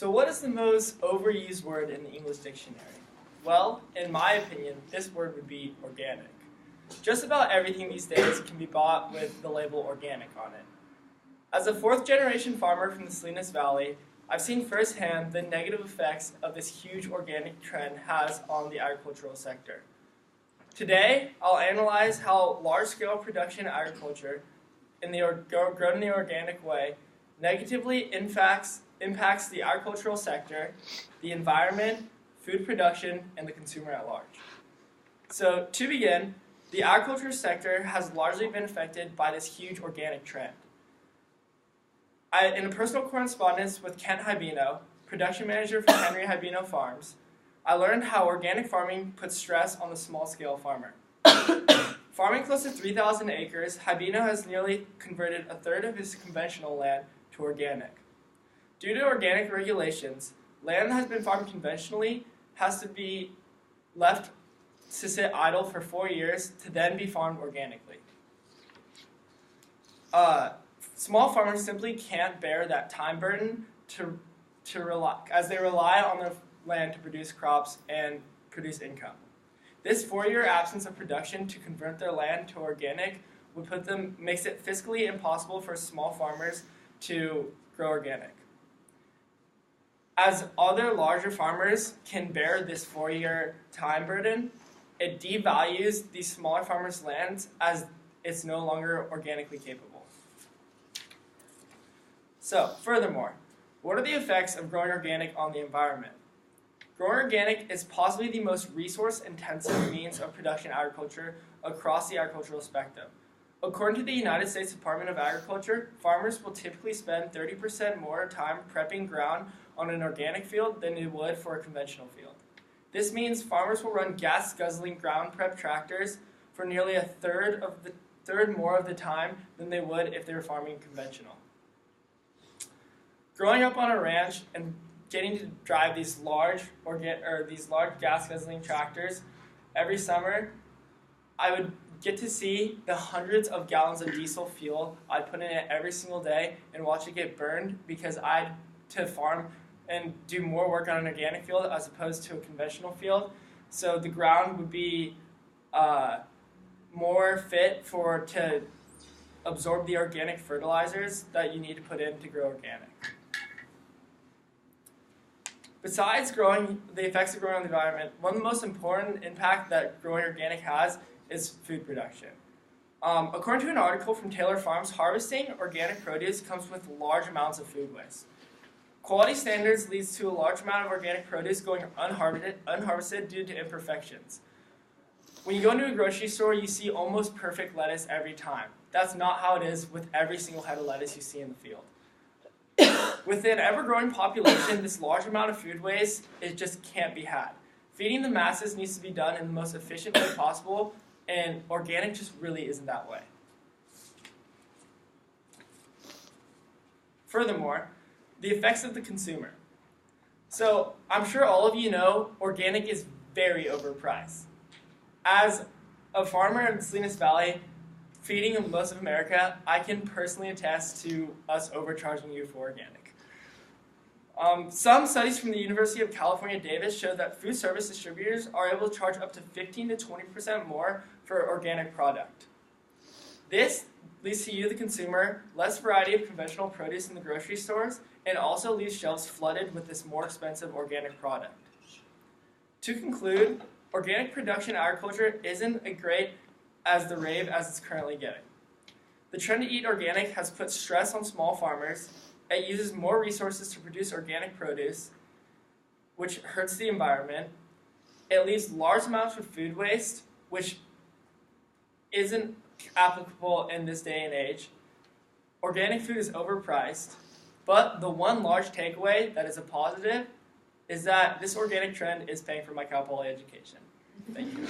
So what is the most overused word in the English dictionary? Well, in my opinion, this word would be organic. Just about everything these days can be bought with the label organic on it. As a fourth-generation farmer from the Salinas Valley, I've seen firsthand the negative effects of this huge organic trend has on the agricultural sector. Today, I'll analyze how large-scale production agriculture grown in the organic way negatively impacts the agricultural sector, the environment, food production, and the consumer at large. So, to begin, the agriculture sector has largely been affected by this huge organic trend. In a personal correspondence with Kent Hibino, production manager for Henry Hibino Farms, I learned how organic farming puts stress on the small-scale farmer. Farming close to 3,000 acres, Hibino has nearly converted a third of his conventional land to organic. Due to organic regulations, land that has been farmed conventionally has to be left to sit idle for 4 years to then be farmed organically. Small farmers simply can't bear that time burden as they rely on their land to produce crops and produce income. This 4-year absence of production to convert their land to organic makes it fiscally impossible for small farmers to grow organic. As other larger farmers can bear this 4-year time burden, it devalues these smaller farmers' lands as it's no longer organically capable. So, furthermore, what are the effects of growing organic on the environment? Growing organic is possibly the most resource-intensive means of production agriculture across the agricultural spectrum. According to the United States Department of Agriculture, farmers will typically spend 30% more time prepping ground on an organic field than they would for a conventional field. This means farmers will run gas-guzzling ground prep tractors for nearly a third more of the time than they would if they were farming conventional. Growing up on a ranch and getting to drive these large gas-guzzling tractors every summer, I would get to see the hundreds of gallons of diesel fuel I'd put in it every single day and watch it get burned because I had to farm and do more work on an organic field as opposed to a conventional field. So the ground would be more fit to absorb the organic fertilizers that you need to put in to grow organic. Besides the effects of growing on the environment, one of the most important impact that growing organic has is food production. According to an article from Taylor Farms, harvesting organic produce comes with large amounts of food waste. Quality standards leads to a large amount of organic produce going unharvested due to imperfections. When you go into a grocery store, you see almost perfect lettuce every time. That's not how it is with every single head of lettuce you see in the field. With an ever-growing population, this large amount of food waste, it just can't be had. Feeding the masses needs to be done in the most efficient way possible, and organic just really isn't that way. Furthermore, the effects of the consumer. So, I'm sure all of you know organic is very overpriced. As a farmer in the Salinas Valley, feeding most of America, I can personally attest to us overcharging you for organic. Some studies from the University of California, Davis show that food service distributors are able to charge up to 15 to 20% more for organic product. This leads to you, the consumer, less variety of conventional produce in the grocery stores, and also leaves shelves flooded with this more expensive organic product. To conclude, organic production agriculture isn't as great as the rave as it's currently getting. The trend to eat organic has put stress on small farmers. It uses more resources to produce organic produce, which hurts the environment. It leaves large amounts of food waste, which isn't applicable in this day and age. Organic food is overpriced, but the one large takeaway that is a positive is that this organic trend is paying for my Cal Poly education. Thank you.